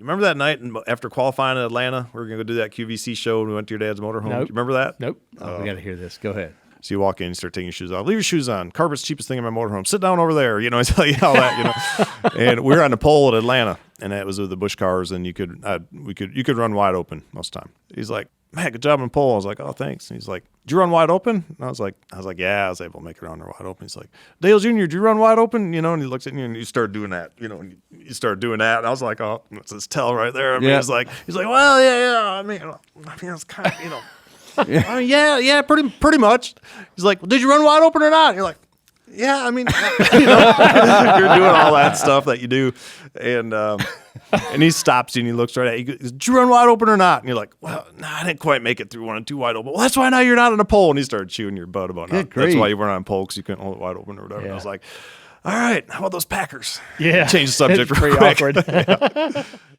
remember that night after qualifying in Atlanta? We were going to go do that QVC show and we went to your dad's motorhome. Nope. Do you remember that? Nope. Oh, we got to hear this. Go ahead. So you walk in, you start taking your shoes off. Leave your shoes on. Carpet's the cheapest thing in my motorhome. Sit down over there. I tell you all that, And we were on the pole at Atlanta, and it was with the Busch cars, and you could run wide open most of the time. He's like, man, good job on pole. I was like, oh, thanks. And he's like, did you run wide open? And I was like, yeah, I was able to make it around there wide open. He's like, Dale Jr., did you run wide open? And he looks at you and you start doing that, and you start doing that. And I was like, oh, that's his tell right there. I mean, he's like, well, yeah. I mean, it's kind of, I mean, yeah, pretty much. He's like, well, did you run wide open or not? And you're like, yeah, I mean, you're doing all that stuff that you do. And he stops you and he looks right at you. He goes, did you run wide open or not? And you're like, well, no, I didn't quite make it through one and two wide open. Well, that's why now you're not on a pole. And he started chewing your butt about that. That's why you weren't on a pole, because you couldn't hold it wide open or whatever. Yeah. And I was like, all right, how about those Packers? Yeah. Change the subject real quick. Awkward.